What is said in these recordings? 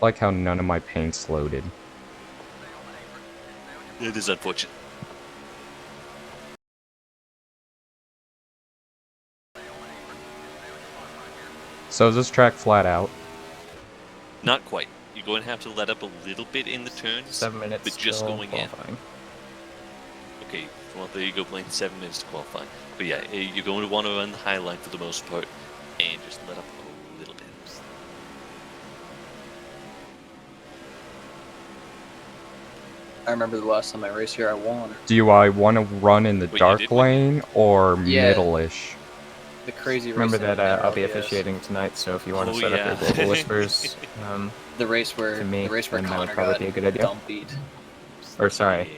Like how none of my paint's loaded. It is unfortunate. So is this track flat out? Not quite. You're going to have to let up a little bit in the turns, 7 minutes but just till going qualifying. in. Okay, well, there you go, playing 7 minutes to qualify. But yeah, you're going to want to run the high line for the most part, and just let up a little bit. I remember the last time I raced here, I won. Do I want to run in the Wait, you dark did win? lane or Yeah. middle-ish? The crazy race. Remember that I'll be LPS. officiating tonight, so if you want to Oh, set up your yeah. global whispers, The race where to me, the race where then that would Connor probably got be a good idea. dump beat. Or sorry, Yeah.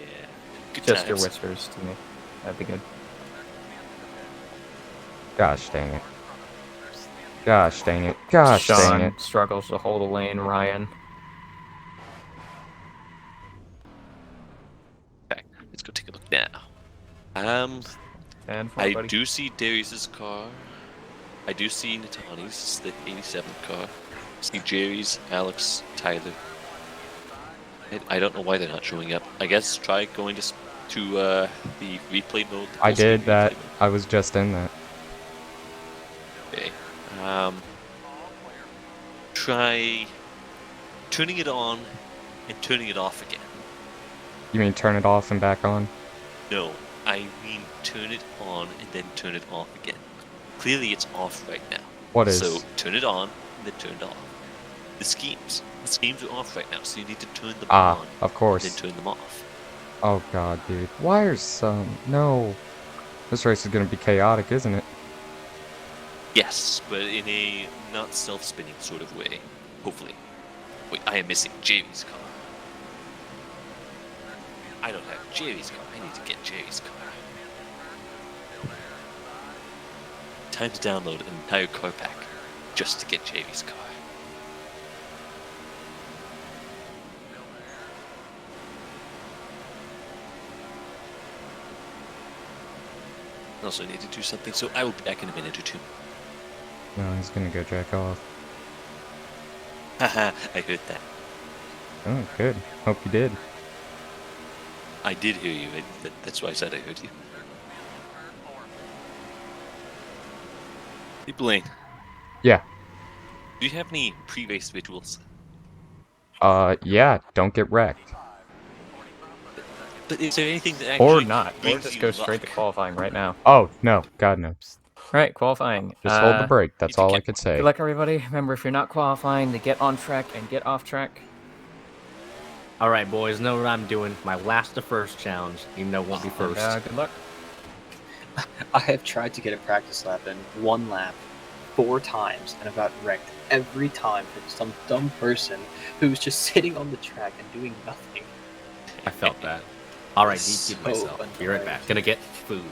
Good just your times. whispers to me. That'd be good. Gosh dang it. Gosh dang it. Gosh dang Sean it. struggles to hold a lane. Ryan. Okay, let's go take a look now. And I buddy. do see Darius's car. I do see Natani's, the 87 car. I see Jerry's, Alex, Tyler. I don't know why they're not showing up. I guess try going to the replay mode. The I full screen did that. replay mode. I was just in that. Okay. Try turning it on and turning it off again. You mean turn it off and back on? No, I mean turn it on and then turn it off again. Clearly it's off right now. What is? So turn it on and then turn it off. The schemes are off right now, so you need to turn them on. Of course. And then turn them off. Oh god, dude. Why are some... No. This race is gonna be chaotic, isn't it? Yes, but in a not self-spinning sort of way. Hopefully. Wait, I am missing Jerry's car. I don't have Jerry's car. I need to get Jerry's car. Time to download an entire car pack just to get Jerry's car. I also need to do something, so I will be back in a minute or two. No, he's gonna go jack off. Haha, I heard that. Oh, good. Hope you did. I did hear you. That's why I said I heard you. Hey, Blaine. Yeah. Do you have any pre-race rituals? Yeah. Don't get wrecked. But is there anything that actually Or not. Or brings just you go luck? straight to qualifying right now. Oh, no. God, no. Alright, qualifying. Just hold the brake. That's all I could say. Good luck, everybody. Remember, if you're not qualifying, to get on track and get off track. Alright, boys, know what I'm doing. My last to first challenge, even though it won't be first. Good luck. I have tried to get a practice lap in 1 lap 4 times, and I've got wrecked every time from some dumb person who's just sitting on the track and doing nothing. I felt that. Alright, So DQ myself. Be right back. Gonna get food.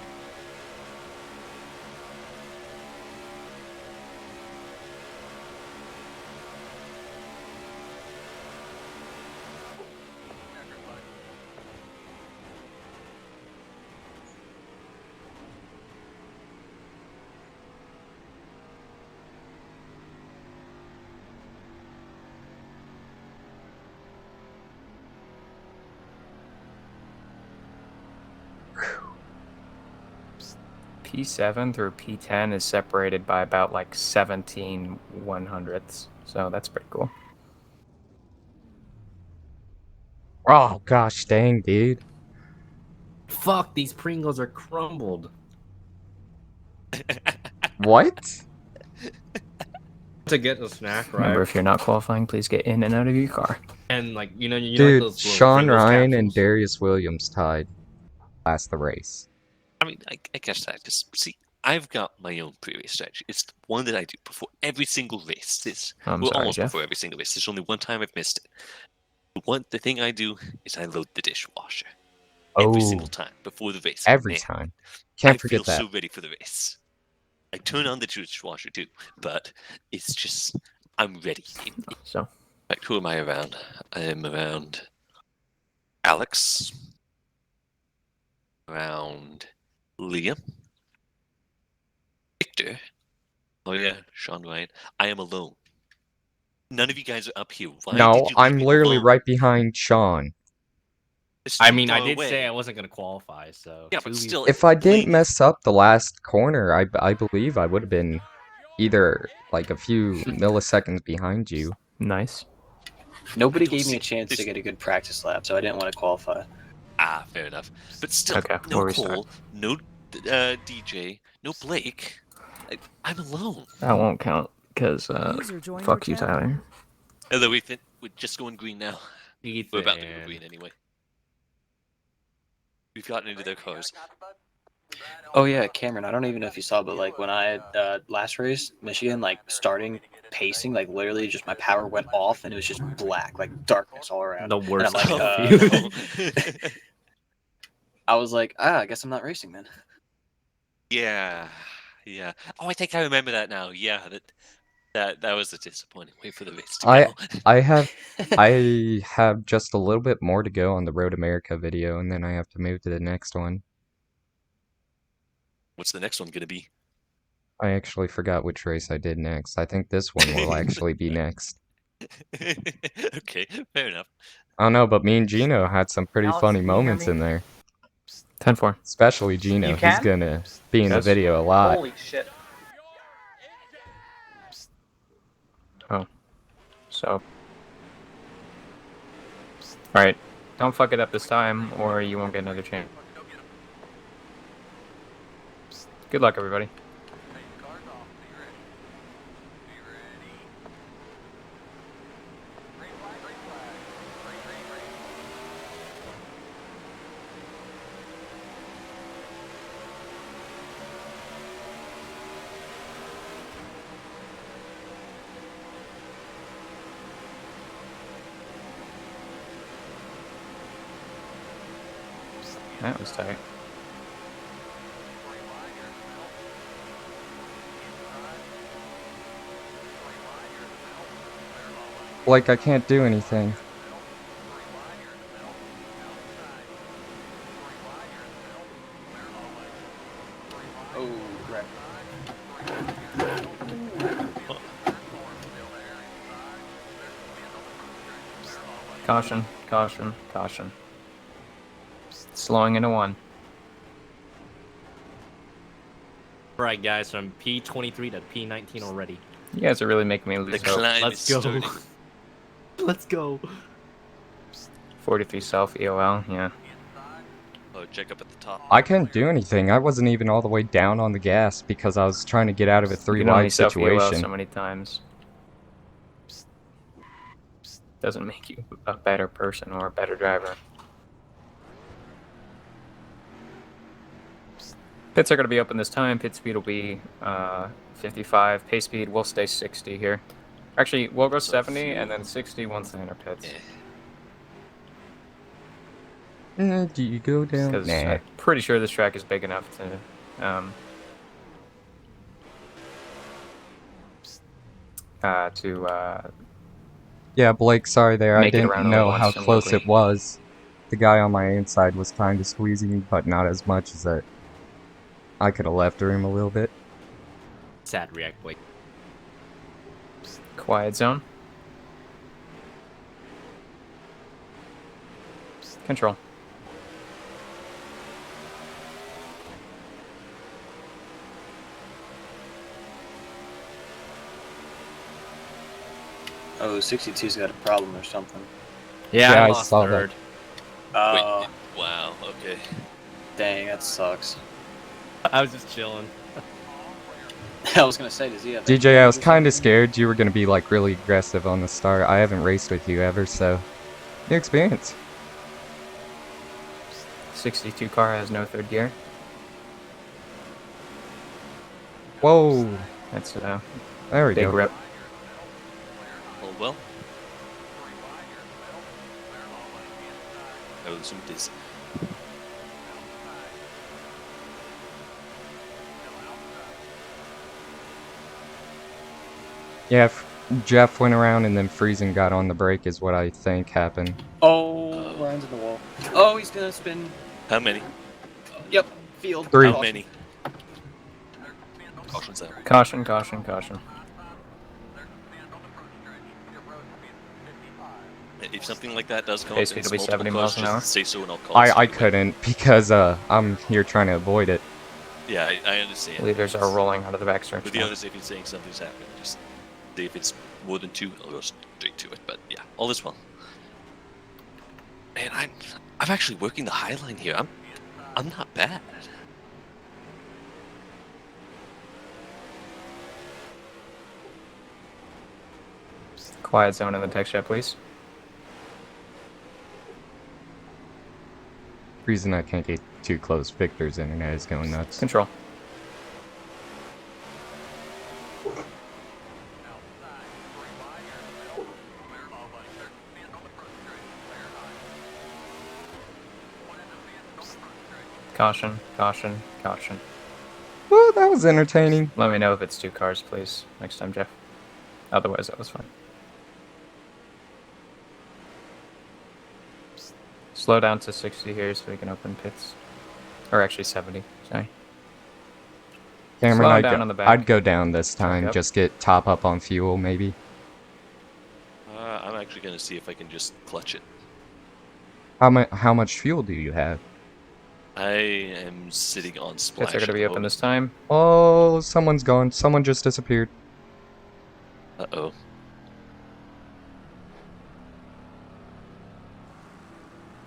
P7 through P10 is separated by about like 17 100ths, so that's pretty cool. Oh, gosh dang, dude. Fuck, these Pringles are crumbled. What? To get a snack, right? Remember, if you're not qualifying, please get in and out of your car. And like you know like Dude, those little Sean Pringles Ryan and capsules? Darius Williams tied last the race. I mean, I guess that just see. I've got my own pre-race strategy. It's the one that I do before every single race. Sorry, Jeff. Before every single race. There's only one time I've missed it. The thing I do is I load the dishwasher every single time before the race. Every Man, time. Can't forget I that. feel so ready for the race. I turn on the dishwasher too, but it's just I'm ready. So, Like, who am I around? I am around Alex, around Liam, Victor. Oh yeah, Sean Ryan. I am alone. None of you guys are up here. Why No, did you leave I'm me literally alone? right behind Sean. It's I too mean, I far did away. say I wasn't gonna qualify, so Yeah, but still, If I didn't Blake- mess up the last corner, I believe I would have been either like a few milliseconds behind you. Nice. Nobody don't gave me see a chance to this- get a good practice lap, so I didn't want to qualify. Ah, fair enough. But still, Okay, no we'll restart. Cole, no DJ, no Blake. I'm alone. That won't count because User joined fuck your you, channel. Tyler. Although we're just going green now. Ethan. We're about to go green anyway. We've gotten into their cars. Oh yeah, Cameron, I don't even know if you saw, but like when I last race, Michigan, like starting pacing, like literally just my power went off and it was just black, like darkness all around. The worst. And I'm like, Oh, no. I was like, I guess I'm not racing then. Yeah. Oh, I think I remember that now. Yeah, that was a disappointing way for the race to go. I have just a little bit more to go on the Road America video, and then I have to move to the next one. What's the next one gonna be? I actually forgot which race I did next. I think this one will actually be next. Okay, fair enough. I don't know, but me and Gino had some pretty Alex, funny can you hear moments me? in there. 10-4. Especially Gino. You He's can? gonna be in the Yes. video a lot. Holy shit. So. Alright. Don't fuck it up this time, or you won't get another chance. Good luck, everybody. That was tight. Like, I can't do anything. Oh, right. Caution, caution, caution. Slowing into one. Alright, guys, from P23 to P19 already. You guys are really making me The lose hope. climb Let's is go. starting. Let's go. 43 self EOL, yeah. Oh, check up at the top. I couldn't do anything. I wasn't even all the way down on the gas because I was trying to get out of a You can only three-wide self EOL situation. so many times. Doesn't make you a better person or a better driver. Pits are going to be open this time. Pit speed will be 55. Pace speed will stay 60 here. Actually, we'll go 70 and then 60 once they enter pits. Do you go down? Because Nah. I'm pretty sure this track is big enough to Yeah, Blake, sorry there. I Make it didn't around know once how and close locally. it was. The guy on my inside was kind of squeezing, but not as much as that. I could have left room a little bit. Sad react, Blake. quiet zone. Control. Oh, 62's got a problem or something. Yeah, Yeah, I I lost saw that. third. Oh, Wow, okay. dang, that sucks. I was just chilling. I was gonna say, does he have DJ, I was kind of scared you were going to be like really aggressive on the start. I haven't raced with you ever, so new experience. 62 car has no third gear. Whoa, That's there we big go. rip. Oh well. I will assume it is. Yeah, Jeff went around and then Friesen got on the brake is what I think happened. Oh, Ryan's in the wall. Oh, he's gonna spin. How many? Yep, field. Three. How Caution. many? Caution's out. Caution, caution, caution. if something like that does come Pace up in speed will be multiple 70 cars, miles an hour. just say so and I'll call I somebody. couldn't because I'm here trying to avoid it. Yeah, I understand. Leaders are rolling out of the backstretch. But the now. others, if you're saying something's happening, just say if it's more than 2, I'll go straight to it. But yeah, all is well. Man, I'm actually working the high line here. I'm not bad. Quiet zone in the tech shed, please. Reason I can't get too close, Victor's internet is going nuts. Control. Caution, caution, caution. Well, that was entertaining. Let me know if it's 2 cars, please, next time, Jeff. Otherwise, that was fine. Slow down to 60 here so we can open pits. Or actually 70, sorry. Cameron, Slow down on the back. I'd go down this time, Yep. just get top up on fuel, maybe. I'm actually going to see if I can just clutch it. How much fuel do you have? I am sitting on splash. Pits are going to be open this time. Oh, someone's gone. Someone just disappeared. Uh-oh.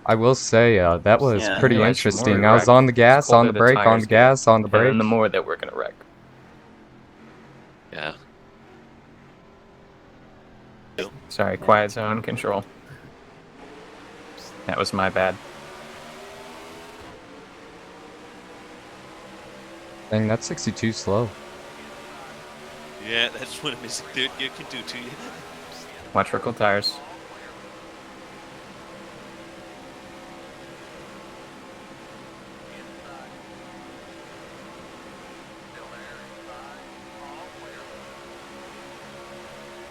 I will say, that was Yeah. pretty Anyways, the more interesting. we I was wreck, on the gas, the on the colder brake, on tires the get. gas, on the brake. And the more that we're going to wreck. Yeah. Sorry, quiet zone, control. That was my bad. Dang, that's 62 slow. Yeah, that's what a missing third gear can do to you. Watch for cold tires.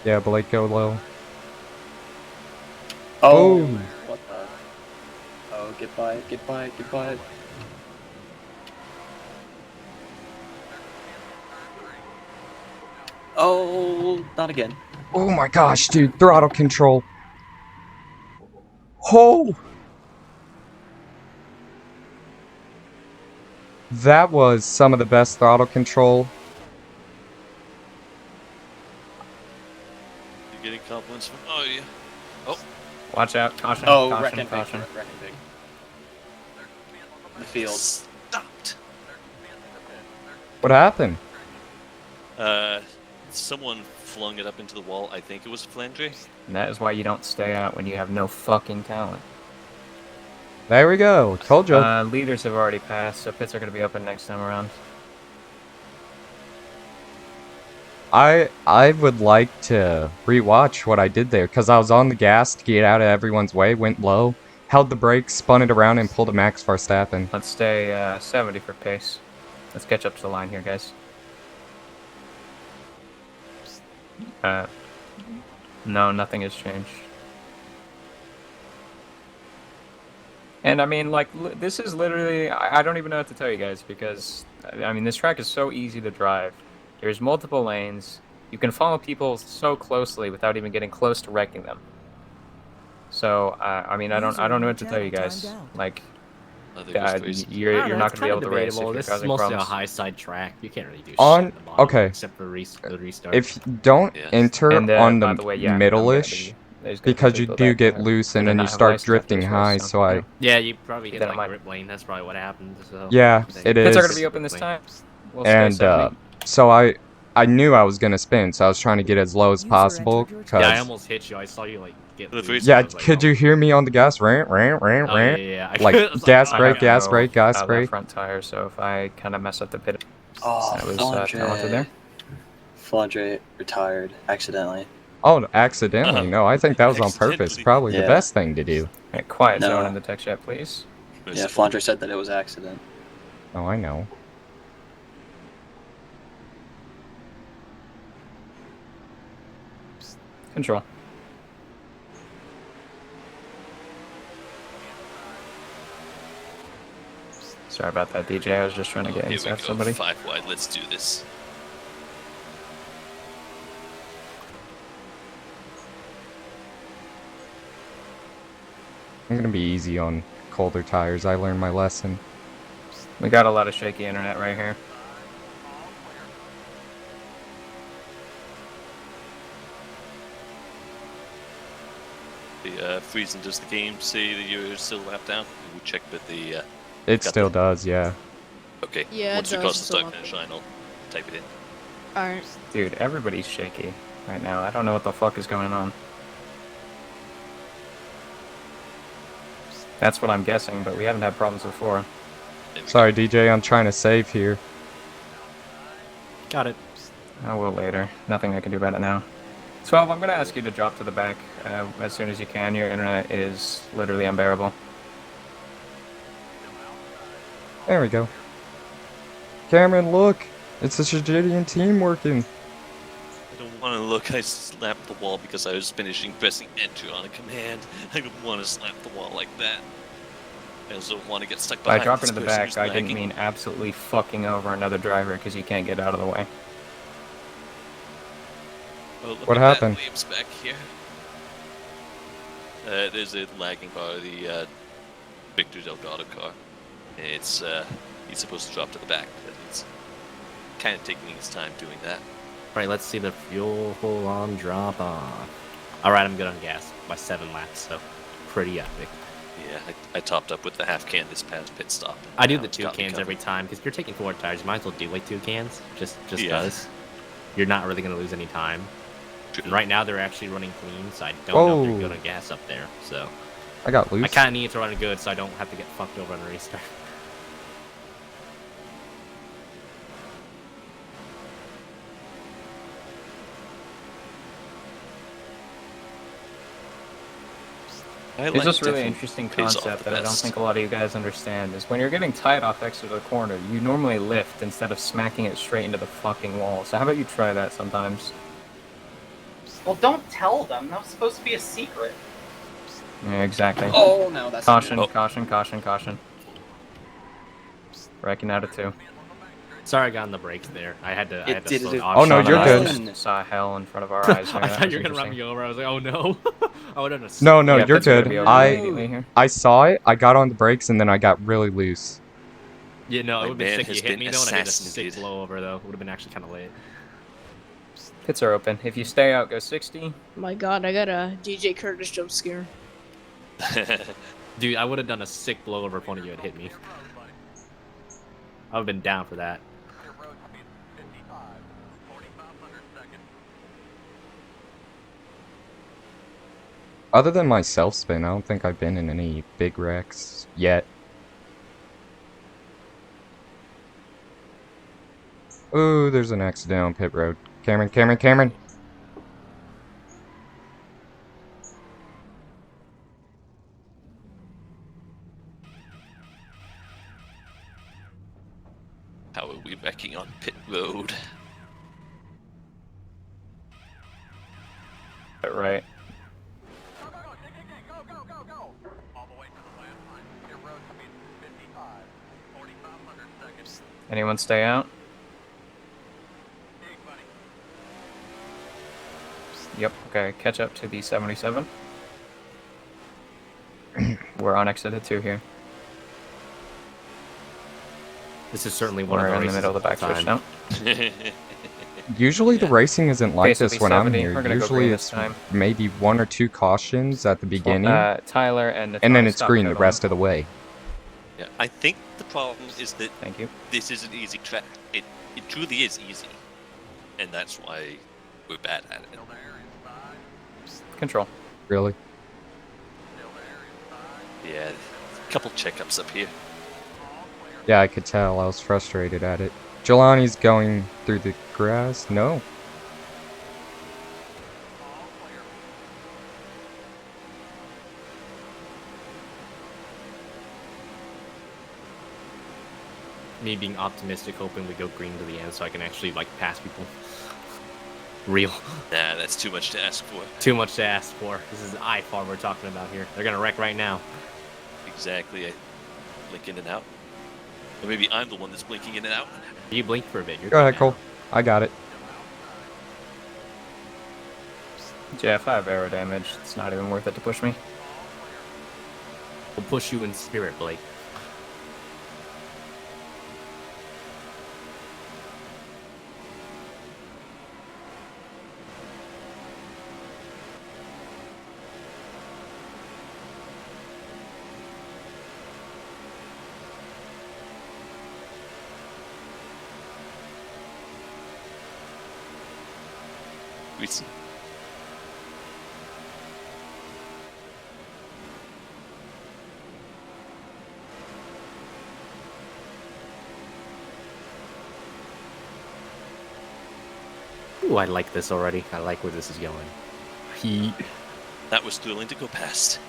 Yeah, Blake, go low. Oh, Oh. what the? Oh, get by it, get by it, get by it. Oh, not again. Oh my gosh, dude, throttle control. Oh! That was some of the best throttle control. You're getting compliments from. Oh, yeah. Oh, Watch out, caution, Oh, caution, wrecking caution. big, wrecking big. The field. stopped. What happened? Someone flung it up into the wall. I think it was a flange. And that is why you don't stay out when you have no fucking talent. There we go. Told you. Leaders have already passed, so pits are going to be open next time around. I would like to rewatch what I did there, because I was on the gas to get out of everyone's way, went low, held the brakes, spun it around, and pulled a Max Verstappen. Let's stay 70 for pace. Let's catch up to the line here, guys. No, nothing has changed. And I mean, like, this is literally, I don't even know what to tell you guys, because, I mean, this track is so easy to drive. There's multiple lanes. You can follow people so closely without even getting close to wrecking them. So, I mean, I don't know what to tell you guys. Like, you're not gonna be able to race if you're This is causing mostly problems. a high side track. You can't really do On- shit in the bottom, okay. except for the restart. If you don't Yeah. enter And, on the, by the way, yeah, middle-ish, there's gonna be because you people do that get are loose and gonna then not you have start license after drifting this race, high, so I... yeah. yeah, you probably hit Then I like might- grip lane. That's probably what happened. So Yeah, it Pits are is. gonna be open this time. We'll stay And, 70. so I knew I was gonna spin, so I was trying to get as low as possible, yeah, I because... almost hit you. I saw you like get The loose. first- Yeah, I was like, could oh. you hear me on the gas? Rant, rant, rant, Oh, yeah, rant. yeah. Like, I was gas oh, brake, yeah. gas brake, gas That brake. front tire, so if I kind of mess up the pit, Oh, that was talented there. Flandre retired accidentally. Oh, accidentally? No, I think that was on purpose. Accidentally. Probably the Yeah. best thing to do. Right, quiet No. zone in the tech chat, please. Yeah, Flandre said that it was accident. Oh, I know. Control. Sorry about that, DJ. I was just trying to get Here we inside go. somebody. 5 wide. Let's do this. I'm gonna be easy on colder tires. I learned my lesson. We got a lot of shaky internet right here. Freezing, does the game say that you're still a lap down? We check with the. It Got still the- does, yeah. Okay. Yeah, it Once we does, cross the it's still start up finish there. line, I'll type it in. Alright. Dude, everybody's shaky right now. I don't know what the fuck is going on. That's what I'm guessing, but we haven't had problems before. There we Sorry, DJ, I'm trying to save here. Got it. I will later. Nothing I can do about it now. 12, I'm going to ask you to drop to the back as soon as you can. Your internet is literally unbearable. There we go. Cameron, look! It's the Shejidan team working. I don't want to look. I slapped the wall because I was finishing pressing enter on a command. I don't want to slap the wall like that. I also don't want to get stuck By behind dropping this to the person back, who's I didn't lagging. mean absolutely fucking over another driver because you can't get out of the way. Oh, look What at that happened? Williams back here. There's a lagging part of the Victor Delgado car. It's he's supposed to drop to the back, but it's kind of taking his time doing that. All right, let's see the fuel full on drop off. All right, I'm good on gas by 7 laps, so pretty epic. Yeah, I topped up with the half can this past pit stop. I do Now the it's 2 got me cans covered. every time because if you're taking 4 tires, you might as well do like 2 cans. Just Yeah. cause you're not really gonna lose any time. True. And right now they're actually running clean, so I don't know if Whoa. they're good on gas up there. So I got loose. I kind of need it to run good, so I don't have to get fucked over on a restart. I It's like just really different interesting pays off concept the that I don't best. think a lot of you guys understand is when you're getting tight off exit of the corner, you normally lift instead of smacking it straight into the fucking wall. So how about you try that sometimes? Well, don't tell them. That's supposed to be a secret. Yeah, exactly. Oh no, that's Caution, Oh. caution, caution, caution. Wrecking out of 2. Sorry, I got on the brakes there. I had to. I had to did slow it. down. Oh, no, Sean you're and I good. just saw hell in front of our eyes. I thought you were gonna run me over. I was like, oh no. I would have done a No, no, Yeah, you're Pitt's gonna good. be over I immediately here. saw it, I got on the brakes, and then I got really loose. Yeah, no, My it would be man sick. has You hit been me though, and I did a assassinated. sick blow over though. Would have been actually kind of late. Pits are open. If you stay out, go 60. My god, I got a DJ Curtis jump scare. Dude, I would have done a sick blow over if one of you had hit me. I would have been down for that. Other than my self-spin, I don't think I've been in any big wrecks yet. Ooh, there's an accident on pit road. Cameron, Cameron, Cameron! How are we wrecking on pit road? Right. Anyone stay out? Yep, okay, catch up to the 77. We're on exit at 2 here. This is certainly one We're of the in the races middle of the back all switch time. now. Usually the Yeah. racing isn't like Okay, so this when I'm 70, here. we're gonna go Usually green it's this time. maybe 1 or 2 cautions at the beginning, Tyler and and then Natali, it's stop green the dribbling. rest of the way. Yeah, I think the problem is that Thank you. this is an easy track. It truly is easy, and that's why we're bad at it. Control. Really? Yeah, a couple checkups up here. Yeah, I could tell. I was frustrated at it. Jelani's going through the grass? No. Me being optimistic, hoping we go green to the end so I can actually like pass people. Real. Nah, that's too much to ask for. Too much to ask for. This is Ifar we're talking about here. They're gonna wreck right now. Exactly. I blink in and out. Or maybe I'm the one that's blinking in and out. You blink for a bit. You're Go good ahead, now. Cole. I got it. Jeff, I have aero damage. It's not even worth it to push me. We'll push you in spirit, Blake. We see. Ooh, I like this already. I like where this is going. Heat. That was thrilling to go past.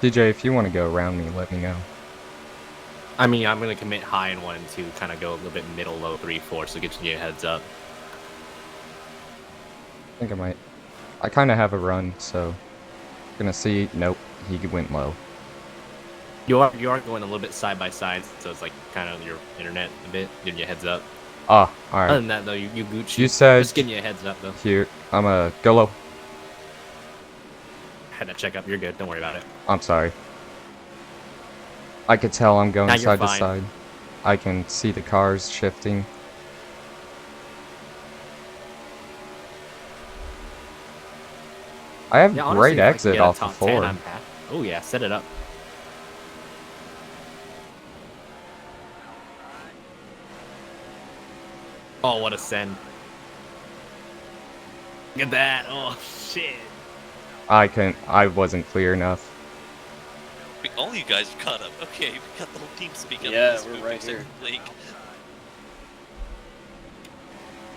DJ, if you want to go around me, let me know. I mean, I'm gonna commit high in 1 and 2, kind of go a little bit middle, low 3, 4, so get you a heads up. I think I might. I kind of have a run, so gonna see. Nope, he went low. You are going a little bit side by side, so it's like kind of your internet a bit, giving you a heads up. Ah, all Other right. than that, though, you Gucci. You said Just giving you a heads up, though. here. I'm a go low. Had to check up. You're good. Don't worry about it. I'm sorry. I could tell I'm going Nah, you're side to fine. side. I can see the cars shifting. I have Yeah, honestly, great if I can exit get a off the top 10, 4. I'm happy. Oh yeah, set it up. Oh, what a send! Look at that! Oh shit! I wasn't clear enough. Wait, all you guys have caught up. Okay, we got the whole team speak up. Yeah, This we're move, right except here. Blake.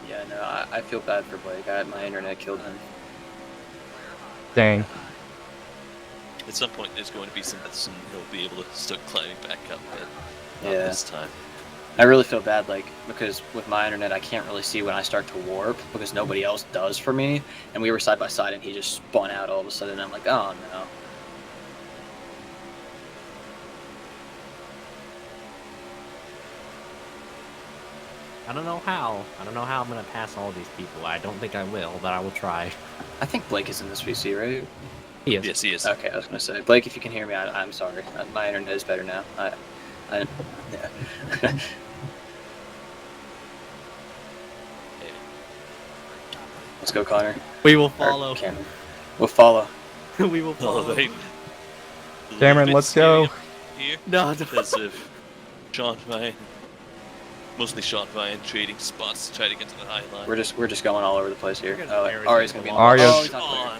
Yeah, no, I feel bad for Blake. My internet killed him. Dang. At some point, there's going to be some he'll be able to start climbing back up, but not Yeah. this time. I really feel bad, like, because with my internet, I can't really see when I start to warp because nobody else does for me. And we were side by side, and he just spun out all of a sudden. And I'm like, oh no. I don't know how. I don't know how I'm gonna pass all these people. I don't think I will, but I will try. I think Blake is in this VC, right? He is. Yes, he is. Okay, I was gonna say, Blake, if you can hear me, I'm sorry. My internet is better now. Yeah. Let's go, Connor. We will Or follow. Cameron. We'll follow. We will Oh, follow. right. Cameron, let's go. Here, No, no. because of Sean Ryan, mostly Sean Ryan trading spots to try to get to the high line. We're just going all over the place here. We're gonna- Ari's Ari's gonna gonna be. go In Ari's- oh, he's not clear. Sean.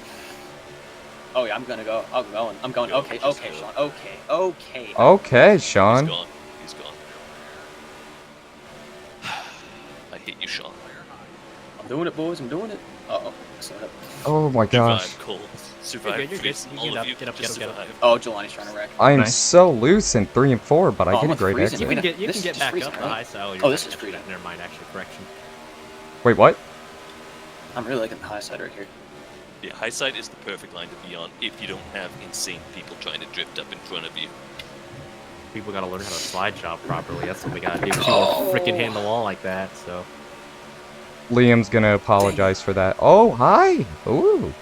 Oh yeah, I'm gonna go. I'm going. Go, Okay, just okay, go. Sean. Okay. Okay, He's Sean. gone. He's gone. I hate you, Sean. I'm doing it, boys. I'm doing it. Uh-oh. Oh my gosh. Survive, Cole. Survive, You're good. please. You All get of up, you, get up, just get up, get up. survive. Oh, Jelani's trying to wreck. I am Nice. so loose in 3 and 4, but I Oh, get a I'm great freezing. exit. You can get This is just back freezing, up the right? high side. Oh, this is freezing. Never mind. Actually, correction. Wait, what? I'm really liking the high side right here. Yeah, high side is the perfect line to be on if you don't have insane people trying to drift up in front of you. People gotta learn how to slide job properly. That's what we gotta do. People don't freaking hit the wall like that. So Liam's gonna apologize for that. Oh, hi! Ooh.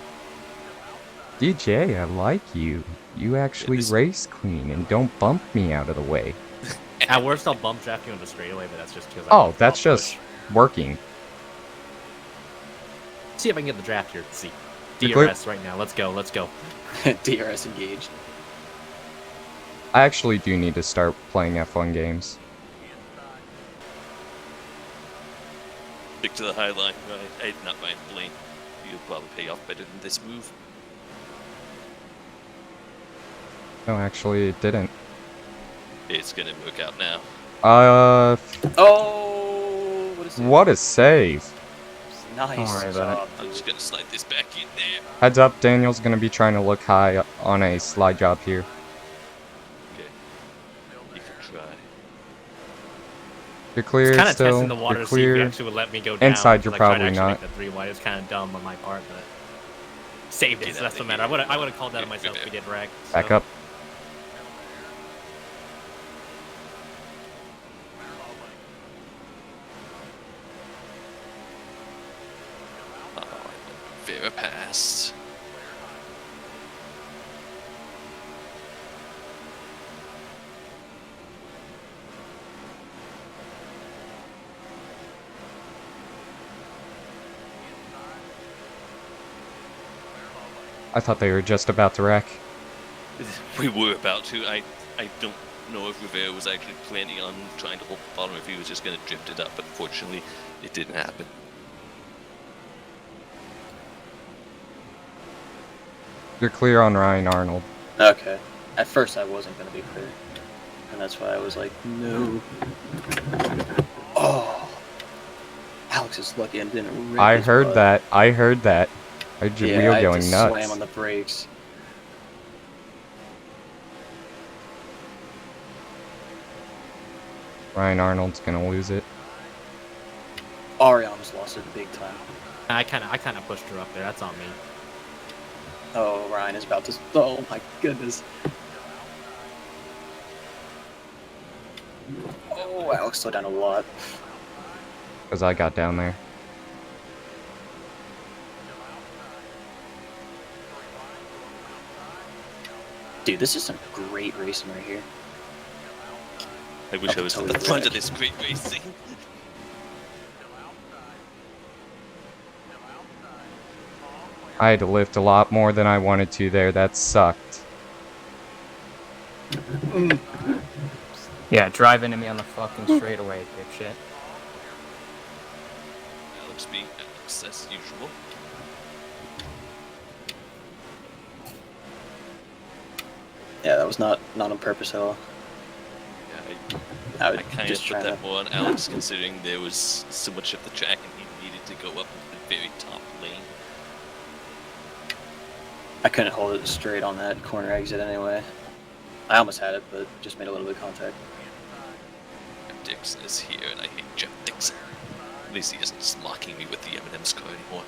DJ, I like you. You actually this- race clean and don't bump me out of the way. at worst, I'll bump draft you on the straightaway, but that's just because. Oh, that's just working. See if I can get the draft here. Let's see. You're clear. DRS right now. Let's go. Let's go. DRS engaged. I actually do need to start playing F1 games. Stick to the high line, right? Not Ryan, Blaine. You'll probably pay off better than this move. No, actually, it didn't. It's gonna work out now. Oh, what a save. What a save. Nice Don't worry about job, I'm dude. just gonna slide this back in there. Heads up, Daniel's gonna be trying to look high on a slide job here. Okay. You can try. You're clear It's kind of still. testing the water You're to see if he clear. actually would let me go down. Inside, you're 'cause I tried to probably actually not. Make the 3 wide. It's kind of dumb on my part, but saved it. Get So out that's of the matter. here. I would have called that on myself if we did wreck. Back so. up. Oh, Vera passed. I thought they were just about to wreck. We were about to. I don't know if Rivera was actually planning on trying to hold the bottom, if he was just going to drift it up, but fortunately, it didn't happen. You're clear on Ryan Arnold. Okay. At first, I wasn't going to be clear. And that's why I was like, no. Oh. Alex is lucky I didn't rip I his heard butt. that. I heard that. I heard your Yeah, wheel I had going to nuts. slam on the brakes. Ryan Arnold's gonna lose it. Ariana's lost it big time. I kind of pushed her up there. That's on me. Oh, Ryan is about to... Oh my goodness. Oh, Alex slowed down a lot. Because I got down there. Dude, this is some great racing right here. I wish I was at the front of this great racing. I had to lift a lot more than I wanted to there. That sucked. Yeah, drive into me on the fucking straightaway, dipshit. Alex being Alex as usual. Yeah, that was not on purpose at all. Yeah, I I was kind of just put trying that to... more on Alex, considering there was so much of the track and he needed to go up into the very top lane. I couldn't hold it straight on that corner exit anyway. I almost had it, but just made a little bit of contact. Jeff Dixon is here, and I hate Jeff Dixon. At least he isn't just mocking me with the M&M's car anymore.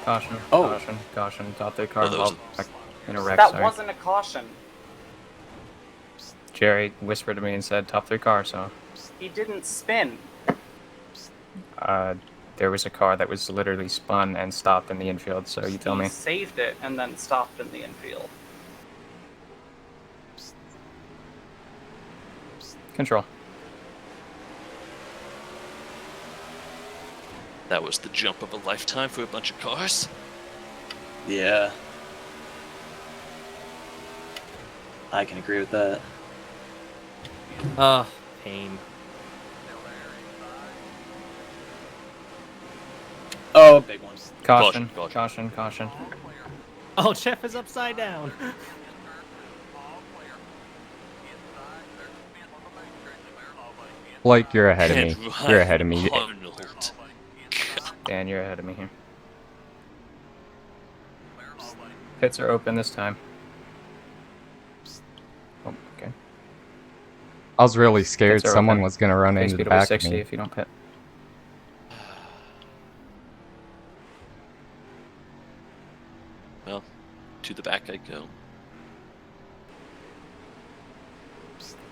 Caution, Oh. caution, caution. Top the car Oh, that was involved in a wreck, That sorry. wasn't a caution. Jerry whispered to me and said top 3 car, so... He didn't spin. There was a car that was literally spun and stopped in the infield, so you tell He me. saved it and then stopped in the infield. Control. That was the jump of a lifetime for a bunch of cars. Yeah. I can agree with that. Pain. Oh, big one. Caution, Caution, caution, caution. Oh, Jeff is upside down. Blake, you're ahead of me. And You're ahead of me. Arnold. Dan, you're ahead of me here. Pits are open this time. Oh, okay. I was really scared Pits are someone open. was gonna run Pace into the speed will be back of 60 me. if you don't pit. Well, to the back I go.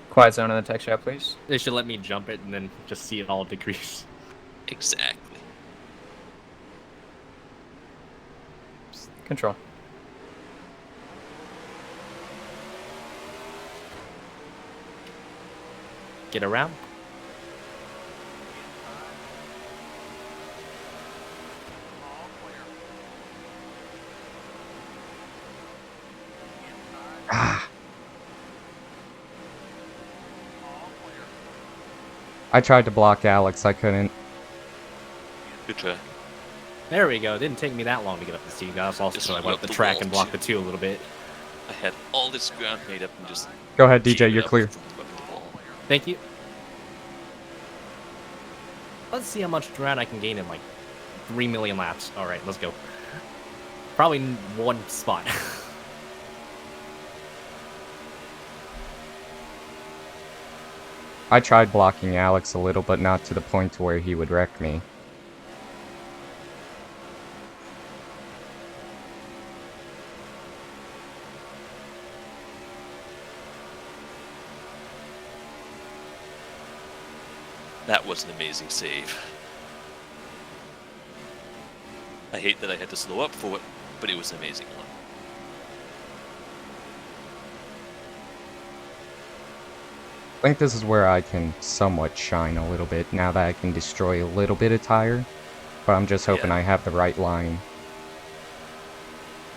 Quiet zone in the tech shop, please. They should let me jump it and then just see it all decrease. Exactly. Control. Get around. I tried to block Alex, I couldn't. Good try. There we go. Didn't take me that long to get up the tee. Also, Just so I went went up the the track wall, and blocked the too. two a little bit. I had all this ground made up and just. Go ahead, teed DJ. it You're up clear. from the wall. Thank you. Let's see how much ground I can gain in like 3 million laps. All right, let's go. Probably one spot. I tried blocking Alex a little, but not to the point to where he would wreck me. That was an amazing save. I hate that I had to slow up for it, but it was an amazing one. I think this is where I can somewhat shine a little bit now that I can destroy a little bit of tire. But I'm just hoping Yeah. I have the right line.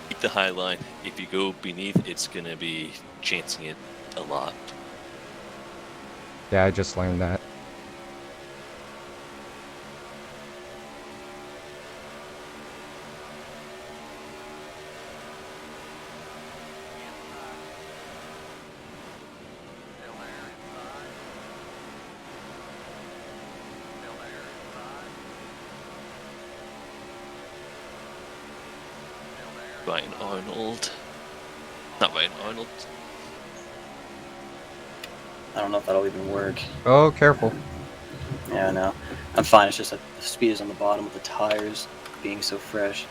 Keep the high line. If you go beneath, it's gonna be chancing it a lot. Yeah, I just learned that. Ryan Arnold. Not Ryan Arnold. I don't know if that'll even work. Oh, careful. Yeah, I know. I'm fine. It's just that the speed is on the bottom with the tires being so fresh.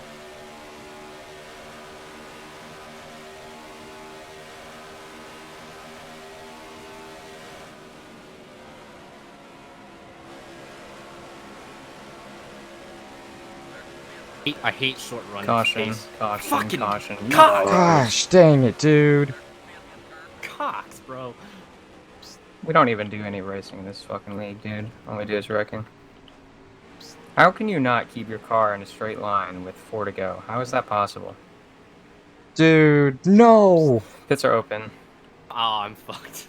I hate short run. Caution, pace. caution, Fucking caution. You cock. know it. Gosh, dang it, dude. Cocks, bro. We don't even do any racing in this fucking league, dude. All we do is wrecking. How can you not keep your car in a straight line with 4 to go? How is that possible? Dude, no! Pits are open. Oh, I'm fucked.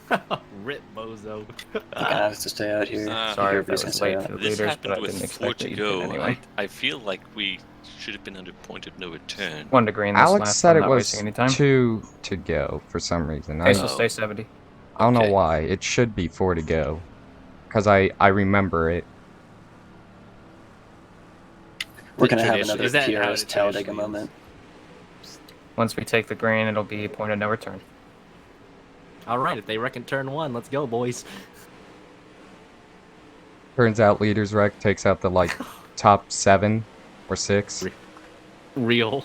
Rip bozo. You kind of have to stay out here. Sorry if Everybody's that was gonna late stay for out. the This leaders, happened but I with didn't 4 expect to that you'd go. pit anyway. I feel like we should have been under point of no return. 1 degree in this Alex last said one, it not was wasting any time. 2 to go for some reason. Pace will Oh. stay 70. I don't know Okay. why. It should be 4 to go. Because I remember it. We're gonna have Tradition- another is that how PRS it Talladega traditionally is? moment. Once we take the green, it'll be point of no return. All right, if they reckon turn 1, let's go, boys. Turns out leaders wreck takes out the like top 7 or 6. Real.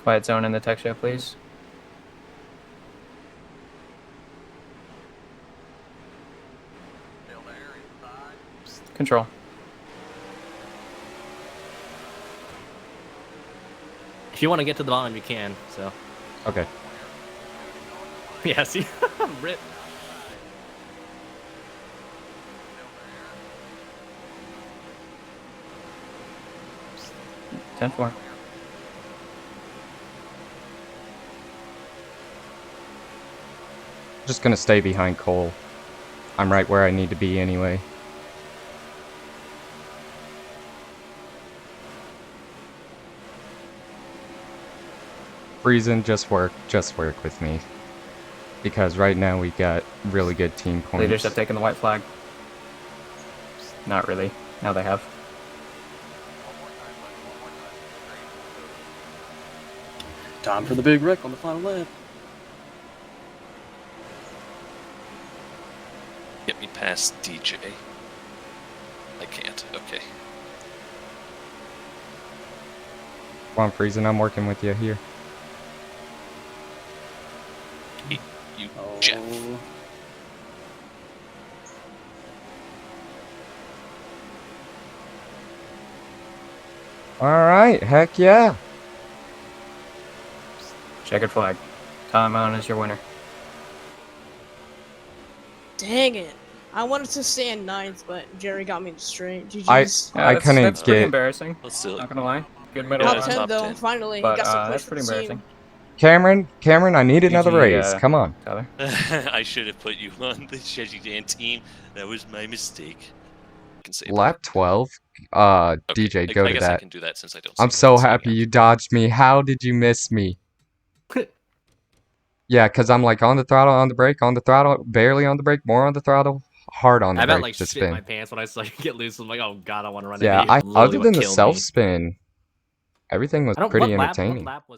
Quiet zone in the tech show, please. Control. If you want to get to the bottom, you can. So Okay. yeah, see, rip. Ten four. Just gonna stay behind Cole. I'm right where I need to be anyway. Reason, just work with me. Because right now we got really good team points. Leaders have taken the white flag. Not really. Now they have. Time for the big wreck on the final lap. Get me past DJ. I can't. Okay. Come on, Friesen, I'm working with you here. You, Oh. Jeff. Alright, heck yeah. Checkered flag. Tom Allen is your winner. Dang it. I wanted to stay in ninth, but Jerry got me in the straight. I GG's. couldn't That's pretty get embarrassing. Let's do it. Not gonna lie. Good middle Yeah, Top run. it's 10 top though, 10. finally. But got some that's push for pretty the embarrassing. team. Cameron, I need another GG, raise. Come on. Tyler. I should have put you on the Shejidan team. That was my mistake. I can say Lap 12. Okay, DJ, I go to guess I that. can do that since I don't. I'm see so see happy now. you dodged me. How did you miss me? Yeah, because I'm like on the throttle, on the brake, on the throttle, barely on the brake, more on the throttle, hard on the I about brake like to shit my spin. pants when I saw you get loose. I'm like, oh god, I want to run Yeah, into you. Literally other what than the killed self me. spin, everything was I don't. pretty What entertaining. lap was?